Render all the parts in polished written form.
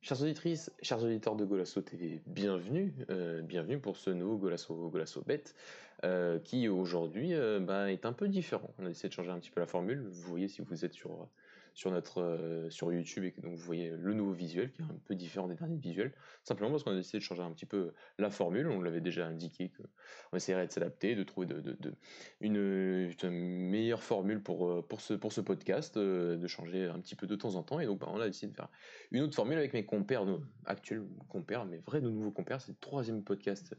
Chères auditrices, chers auditeurs de Golasso TV, bienvenue pour ce nouveau Golasso Bet, qui aujourd'hui est un peu différent. On a essayé de changer un petit peu la formule. Vous voyez si vous êtes sur YouTube et que donc vous voyez le nouveau visuel qui est un peu différent des derniers visuels, simplement parce qu'on a décidé de changer un petit peu la formule. On l'avait déjà indiqué qu'on essaierait de s'adapter, de trouver une meilleure formule pour ce podcast, de changer un petit peu de temps en temps. Et donc on a décidé de faire une autre formule avec mes compères, actuels compères, mes vrais de nouveaux compères. C'est le troisième podcast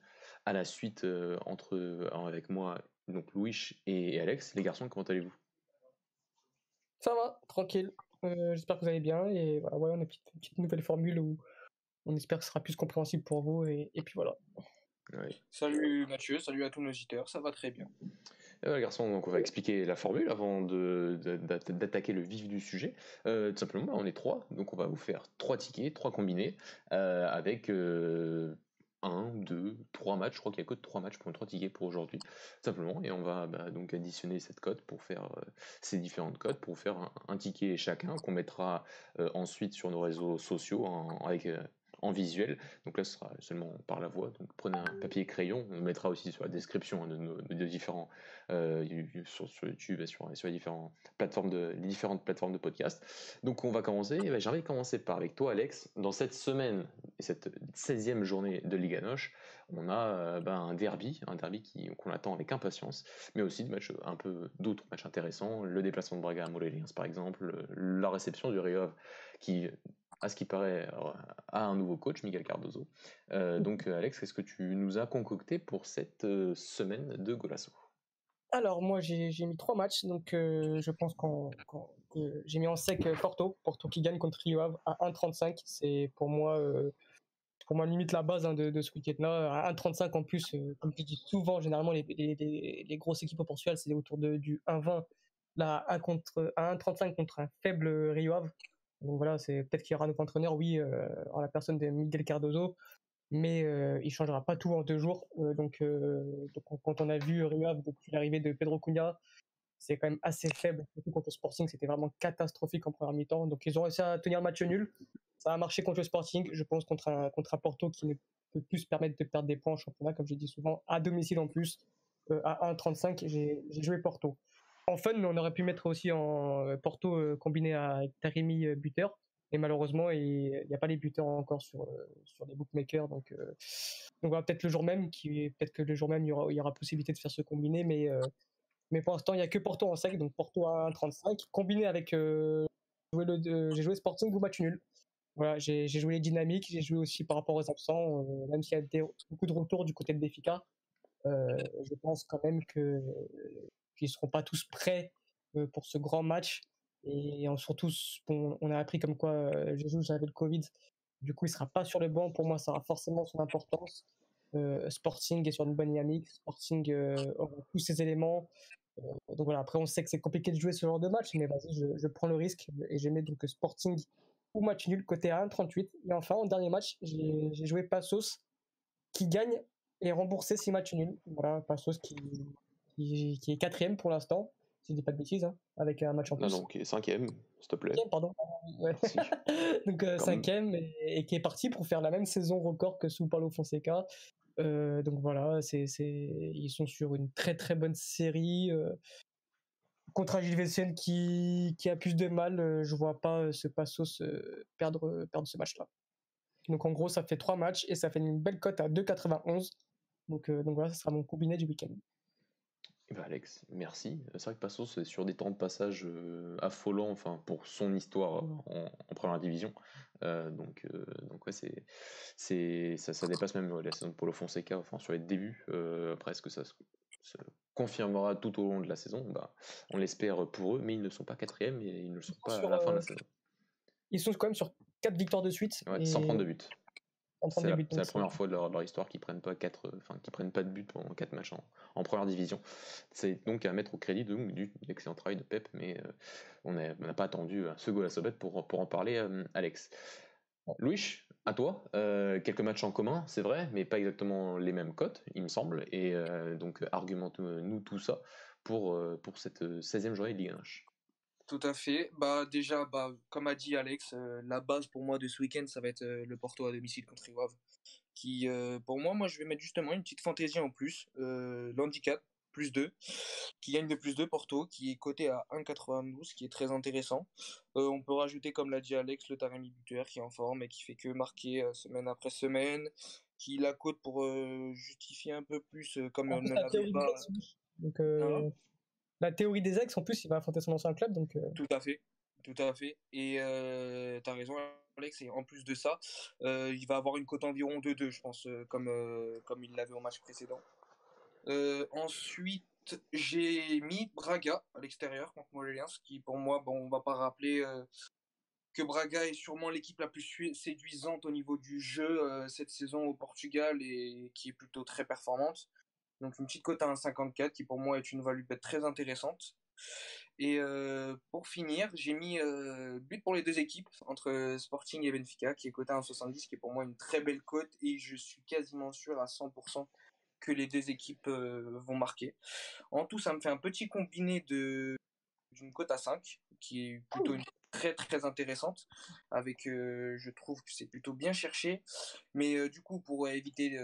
à la suite avec moi, donc Louis et Alex. Les garçons, comment allez-vous? Ça va, tranquille. J'espère que vous allez bien. Et voilà, ouais, on a une petite nouvelle formule où on espère que ce sera plus compréhensible pour vous. Et puis voilà. Ouais. Salut Mathieu, salut à tous nos auditeurs, ça va très bien. Les garçons, donc on va expliquer la formule avant d'attaquer le vif du sujet. Tout simplement, on est trois, donc on va vous faire trois tickets, trois combinés, avec un, deux, trois matchs. Je crois qu'il n'y a que trois matchs pour trois tickets pour aujourd'hui, simplement. Et on va donc additionner cette cote pour faire ces différentes cotes pour faire un ticket chacun qu'on mettra ensuite sur nos réseaux sociaux en visuel. Donc là, ce sera seulement par la voix. Donc prenez un papier et crayon. On mettra aussi sur la description de nos différents sur YouTube et sur les différentes plateformes de podcast. Donc on va commencer. J'ai envie de commencer avec toi, Alex. Dans cette semaine et cette 16e journée de Liga Noche, on a un derby qu'on attend avec impatience, mais aussi d'autres matchs intéressants. Le déplacement de Braga à Morelia, par exemple, la réception du Rio Ave qui, à ce qui paraît, a un nouveau coach, Miguel Cardozo. Donc Alex, qu'est-ce que tu nous as concocté pour cette semaine de Golasso? Alors, moi, j'ai mis 3 matchs. Donc, je pense que j'ai mis en sec Porto qui gagne contre Rio Ave à 1,35. C'est pour moi limite la base de ce week-end-là. À 1,35 en plus, comme je dis souvent, généralement, les grosses équipes au Portugal, c'est autour du 1,20. Là, à 1,35 contre un faible Rio Ave. Donc voilà, c'est peut-être qu'il y aura un nouveau entraîneur, oui, en la personne de Miguel Cardozo, mais il changera pas tout en 2 jours. Donc quand on a vu Rio Ave depuis l'arrivée de Pedro Cunha, c'est quand même assez faible. Surtout contre le Sporting, c'était vraiment catastrophique en première mi-temps. Donc ils ont réussi à tenir le match nul. Ça a marché contre le Sporting, je pense, contre un Porto qui ne peut plus se permettre de perdre des points en championnat, comme j'ai dit souvent, à domicile en plus. À 1,35, j'ai joué Porto. En fun, on aurait pu mettre aussi en Porto combiné avec Taremi buteur. Et malheureusement, il n'y a pas les buteurs encore sur les bookmakers. Donc voilà, peut-être que le jour même, il y aura possibilité de faire ce combiné. Mais pour l'instant, il n'y a que Porto en sec. Donc Porto à 1,35. Combiné avec. J'ai joué Sporting ou match nul. Voilà, j'ai joué les dynamiques. J'ai joué aussi par rapport aux absents. Même s'il y a beaucoup de retours du côté de Benfica. Je pense quand même qu'ils ne seront pas tous prêts pour ce grand match. Et surtout, on a appris comme quoi Jesus avait le Covid. Du coup, il ne sera pas sur le banc. Pour moi, ça aura forcément son importance. Sporting est sur une bonne dynamique. Sporting aura tous ses éléments. Donc voilà, après, on sait que c'est compliqué de jouer ce genre de match, mais vas-y, je prends le risque. Et j'ai mis donc Sporting ou match nul côté 1,38. Et enfin, en dernier match, j'ai joué Passos qui gagne et remboursé 6 matchs nuls. Voilà, Passos qui est quatrième pour l'instant, si je dis pas de bêtises, hein, avec un match en plus. Non, qui est cinquième, s'il te plaît. Cinquième, pardon. Ouais. Merci. Donc cinquième et qui est parti pour faire la même saison record que sous Paulo Fonseca. Donc voilà, ils sont sur une très très bonne série. Contre un Gilles Vestienne qui a plus de mal, je vois pas ce Passos perdre ce match-là. Donc en gros, ça fait 3 matchs et ça fait une belle cote à 2,91. Donc voilà, ça sera mon combiné du week-end. Alex, merci. C'est vrai que Passos c'est sur des temps de passage affolants, enfin pour son histoire en première division. Donc ouais, ça dépasse même la saison de Paulo Fonseca, enfin sur les débuts. Après, est-ce que ça se confirmera tout au long de la saison? On l'espère pour eux, mais ils ne sont pas quatrième et ils ne le sont pas à la fin de la saison. Ils sont quand même sur 4 victoires de suite. Ouais, sans prendre de but. C'est la donc première fois de leur histoire qu'ils prennent pas de but pendant 4 matchs en première division. C'est donc à mettre au crédit de l'excellent travail de Pep, mais on n'a pas attendu ce goal à Sobet pour en parler, Alex. Louis, à toi, quelques matchs en commun, c'est vrai, mais pas exactement les mêmes cotes, il me semble, et donc argumente-nous tout ça pour cette 16e journée de Ligue 1. Tout à fait. Bah déjà, comme a dit Alex, la base pour moi de ce week-end, ça va être le Porto à domicile contre Iwave. Qui, pour moi, je vais mettre justement une petite fantaisie en plus. L'handicap, plus 2, qui gagne de plus 2 Porto, qui est coté à 1,92, qui est très intéressant. On peut rajouter, comme l'a dit Alex, le Taremi buteur qui est en forme et qui fait que marquer semaine après semaine, qui la cote pour justifier un peu plus, comme En on plus, ne la l'avait théorie des pas. ex, oui. Donc, Hein. la théorie des ex, en plus, il va affronter son ancien club. Donc, Tout à fait, tout à fait. Et t'as raison, Alex. Et en plus de ça, il va avoir une cote environ 2-2, je pense, comme il l'avait au match précédent. Ensuite, j'ai mis Braga à l'extérieur contre Moreirense, qui pour moi, bon, on va pas rappeler que Braga est sûrement l'équipe la plus séduisante au niveau du jeu cette saison au Portugal et qui est plutôt très performante. Donc une petite cote à 1,54 qui pour moi est une value bet très intéressante. Et pour finir, j'ai mis but pour les deux équipes entre Sporting et Benfica qui est coté à 1,70 qui est pour moi une très belle cote et je suis quasiment sûr à 100% que les deux équipes vont marquer. En tout, ça me fait un petit combiné d'une cote à 5 qui est plutôt une très très intéressante avec je trouve que c'est plutôt bien cherché mais du coup pour éviter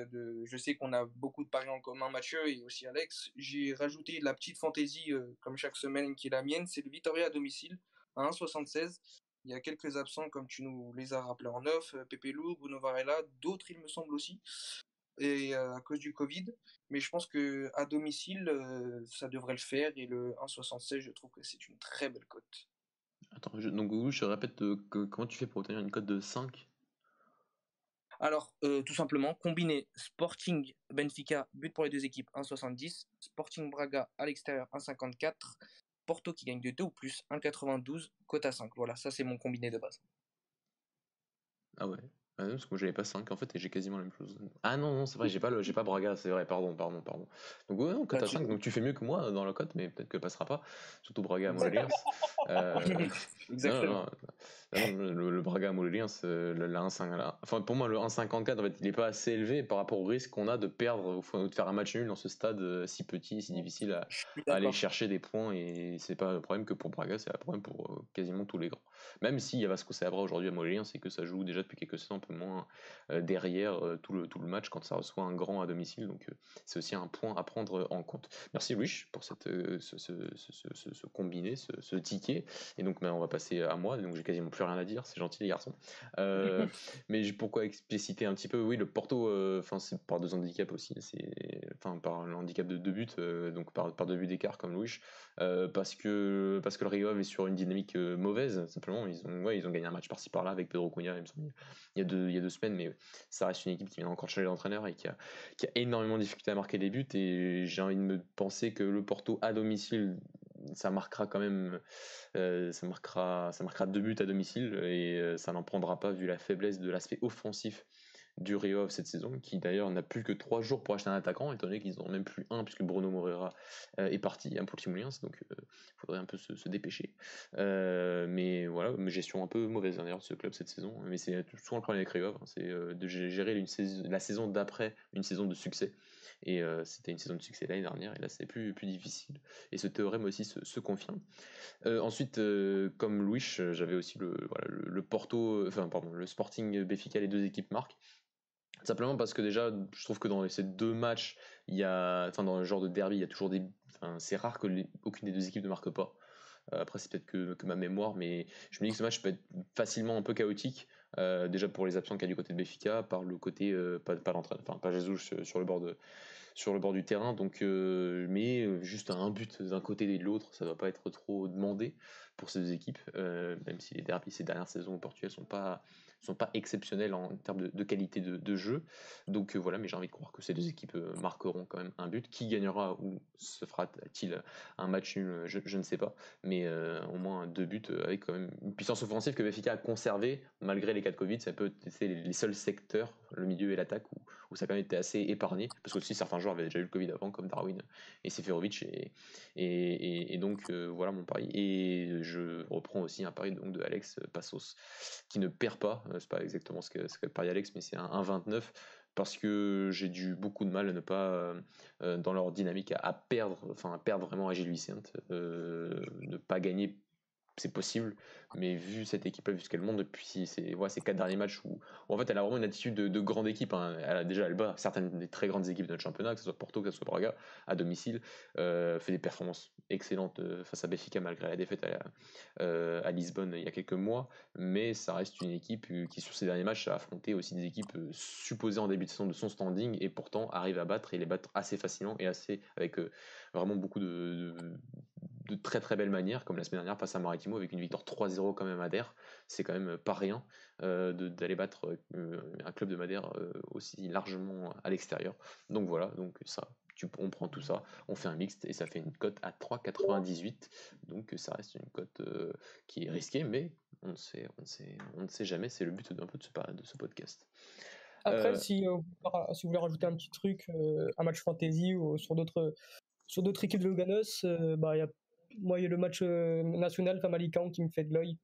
je sais qu'on a beaucoup de paris en commun Mathieu et aussi Alex, j'ai rajouté de la petite fantaisie comme chaque semaine qui est la mienne, c'est le Vitória à domicile à 1,76. Il y a quelques absents comme tu nous les as rappelés en off, Pepe Lou, Bruno Varela, d'autres il me semble aussi et à cause du Covid. Mais je pense que à domicile, ça devrait le faire. Et le 1,76, je trouve que c'est une très belle cote. Attends, donc Gougou, je répète comment tu fais pour obtenir une cote de 5? Alors, tout simplement, combiner Sporting Benfica, but pour les deux équipes 1,70, Sporting Braga à l'extérieur 1,54, Porto qui gagne de 2 ou plus 1,92, cote à 5. Voilà, ça c'est mon combiné de base. Ah ouais. Ah non, parce que moi j'avais pas 5 en fait et j'ai quasiment la même chose. Ah non, non, c'est vrai, j'ai pas Braga, c'est vrai, pardon. Donc ouais, non, cote Pas à de 5, souci. donc tu fais mieux que moi dans la cote, mais peut-être que passera pas. Surtout Braga à Moreirense. Euh, non, Exactement. le Braga à Moreirense, la 1,5, enfin pour moi le 1,54 en fait il est pas assez élevé par rapport au risque qu'on a de perdre ou de faire un match nul dans ce stade si petit, si difficile Je suis à aller d'accord. chercher des points et c'est pas le problème que pour Braga, c'est un problème pour quasiment tous les grands. Même s'il y a Vasco Seabra aujourd'hui à Montpellier, c'est que ça joue déjà depuis quelques saisons un peu moins derrière tout le match quand ça reçoit un grand à domicile. Donc c'est aussi un point à prendre en compte. Merci Louis pour ce combiné, ce ticket. Et donc on va passer à moi, donc j'ai quasiment plus rien à dire, c'est gentil les garçons. Mais pourquoi expliciter un petit peu, oui, le Porto, c'est par deux handicaps aussi, par l'handicap de deux buts, donc par deux buts d'écart comme Louis. Parce que le Rio Ave est sur une dynamique mauvaise, simplement. Ils ont gagné un match par-ci par-là avec Pedro Cunha, il me semble, il y a deux semaines, mais ça reste une équipe qui vient encore de changer d'entraîneur et qui a énormément de difficulté à marquer des buts. Et j'ai envie de me penser que le Porto à domicile, ça marquera quand même, ça marquera deux buts à domicile et ça n'en prendra pas vu la faiblesse de l'aspect offensif du Rio Ave cette saison, qui d'ailleurs n'a plus que 3 jours pour acheter un attaquant, étant donné qu'ils n'en ont même plus un, puisque Bruno Moreira est parti pour le Timoulins, donc il faudrait un peu se dépêcher. Mais voilà, une gestion un peu mauvaise d'ailleurs de ce club cette saison, mais c'est souvent le problème avec Rio Ave, c'est de gérer la saison d'après une saison de succès. Et c'était une saison de succès l'année dernière, et là c'est plus difficile. Et ce théorème aussi se confirme. Ensuite, comme Louis, j'avais aussi le Porto, enfin pardon, le Sporting Benfica, les deux équipes marquent. Simplement parce que déjà, je trouve que dans ces deux matchs, dans le genre de derby, il y a toujours c'est rare que aucune des deux équipes ne marque pas. Après, c'est peut-être que ma mémoire, mais je me dis que ce match peut être facilement un peu chaotique. Déjà pour les absents qu'il y a du côté de Benfica, par le côté, pas l'entraîneur, enfin pas Jesus sur le bord du terrain. Donc, mais juste un but d'un côté et de l'autre, ça ne doit pas être trop demandé pour ces deux équipes, même si les derbys ces dernières saisons au Portugal sont pas exceptionnels en termes de qualité de jeu. Donc voilà, mais j'ai envie de croire que ces deux équipes marqueront quand même un but. Qui gagnera ou se fera-t-il un match nul, je ne sais pas, mais au moins deux buts avec quand même une puissance offensive que Benfica a conservée malgré les cas de Covid. Ça peut être les seuls secteurs, le milieu et l'attaque, où ça a quand même été assez épargné, parce que aussi certains joueurs avaient déjà eu le Covid avant, comme Darwin et Seferovic, et donc voilà mon pari. Et je reprends aussi un pari donc, de Alex Passos, qui ne perd pas, c'est pas exactement ce que le pari Alex, mais c'est un 1,29, parce que j'ai eu beaucoup de mal à ne pas, dans leur dynamique, à perdre vraiment à Gil Vicente, ne pas gagner c'est possible, mais vu cette équipe-là, vu ce qu'elle montre depuis ces 4 derniers matchs où en fait elle a vraiment une attitude de grande équipe, hein. Elle bat certaines des très grandes équipes de notre championnat, que ce soit Porto, que ce soit Braga, à domicile, fait des performances excellentes face à Benfica malgré la défaite à Lisbonne il y a quelques mois, mais ça reste une équipe qui sur ces derniers matchs a affronté aussi des équipes supposées en début de saison de son standing et pourtant arrive à battre et les battre assez facilement et avec vraiment beaucoup de très très belles manières, comme la semaine dernière face à Maritimo avec une victoire 3-0 quand même à Madère. C'est quand même pas rien d'aller battre un club de Madère aussi largement à l'extérieur. Donc voilà, donc ça, on prend tout ça, on fait un mixte et ça fait une cote à 3,98. Donc ça reste une cote qui est risquée, mais on ne sait jamais, c'est le but d'un peu de ce podcast. Après, si vous voulez rajouter un petit truc, un match fantasy ou sur d'autres équipes de Luganos, il y a le match national Famalicão qui me fait de l'œil.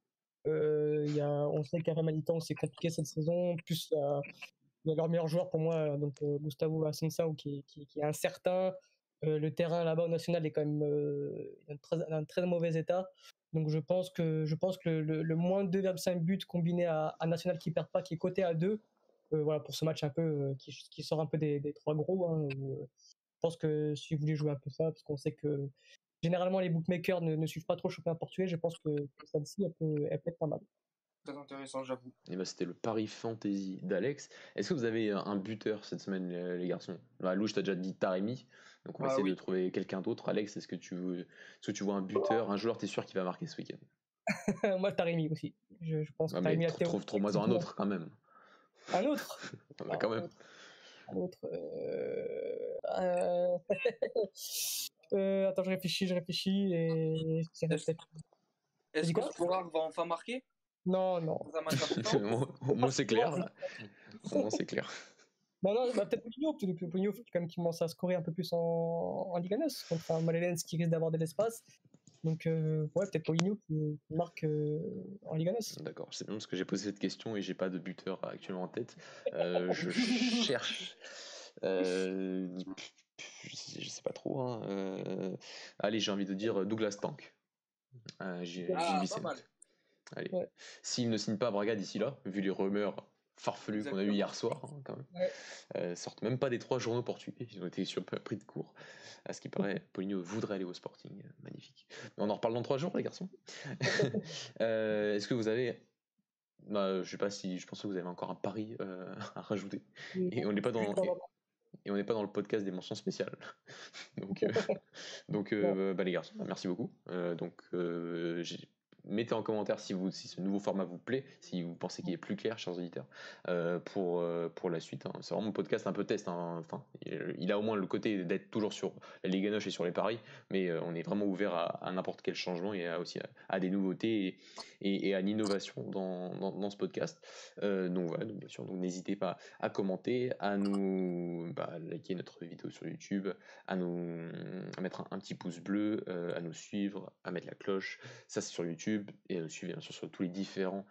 On sait qu'à Famalicão c'est compliqué cette saison. En plus, il y a leur meilleur joueur pour moi, donc Gustavo Assunção qui est incertain. Le terrain là-bas au national est quand même un très mauvais état. Donc je pense que le moins de 2,5 buts combiné à national qui perd pas, qui est coté à 2, voilà, pour ce match un peu qui sort un peu des trois gros. Hein, je pense que si vous voulez jouer un peu ça, parce qu'on sait que généralement les bookmakers ne suivent pas trop le championnat portugais, je pense que celle-ci elle peut être pas mal. Très intéressant, j'avoue. Et bah, c'était le pari fantasy d'Alex. Est-ce que vous avez un buteur cette semaine, les garçons? Louche, t'as déjà dit Taremi, donc on va essayer de trouver quelqu'un d'autre. Alex, est-ce que tu vois un buteur, un joueur, t'es sûr qu'il va marquer ce week-end? Moi, Taremi aussi. Je pense que Taremi a trouve-moi un autre quand même. Un autre bah, quand même. Un autre. Attends, je réfléchis et. Est-ce que Sporar va enfin marquer? Non. Moi, c'est clair. Moi, c'est clair. Non, peut-être Poligno, faut quand même qu'il commence à scorer un peu plus en Liga NOS contre un Malalens qui risque d'avoir de l'espace. Donc, peut-être Poligno qui marque en Liga NOS. D'accord, c'est bien parce que j'ai posé cette question et j'ai pas de buteur actuellement en tête. Je cherche. Je sais pas trop. Hein. Allez, j'ai envie de dire Douglas Tank. Pas mal. Allez. Ouais. S'il ne signe pas Braga d'ici là, vu les rumeurs farfelues qu'on a eu hier soir, hein, quand même, sortent même pas des 3 journaux portugais, ils ont été pris de court. À ce qui paraît, Poligno voudrait aller au Sporting, magnifique. Mais on en reparle dans 3 jours, les garçons. Est-ce que vous avez, je sais pas si, je pense que vous avez encore un pari à rajouter. Et on n'est pas dans le podcast des mentions spéciales. donc les garçons, merci beaucoup. Mettez en commentaire si ce nouveau format vous plaît, si vous pensez qu'il est plus clair, chers auditeurs, pour la suite. Hein. C'est vraiment un podcast un peu test. Hein. Enfin, il a au moins le côté d'être toujours sur la Ligue Noche et sur les paris, mais on est vraiment ouvert à n'importe quel changement et aussi à des nouveautés et à l'innovation dans ce podcast. Donc voilà, bien sûr, donc n'hésitez pas à commenter, à nous liker notre vidéo sur YouTube, à mettre un petit pouce bleu, à nous suivre, à mettre la cloche. Ça c'est sur YouTube et à nous suivre bien sûr sur tous les différents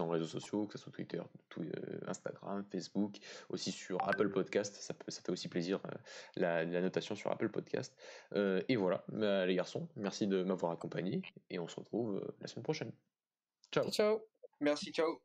réseaux sociaux, que ce soit Twitter, Instagram, Facebook, aussi sur Apple Podcast, ça fait aussi plaisir la notation sur Apple Podcast. Et voilà, les garçons, merci de m'avoir accompagné et on se retrouve la semaine prochaine. Ciao. Merci, ciao.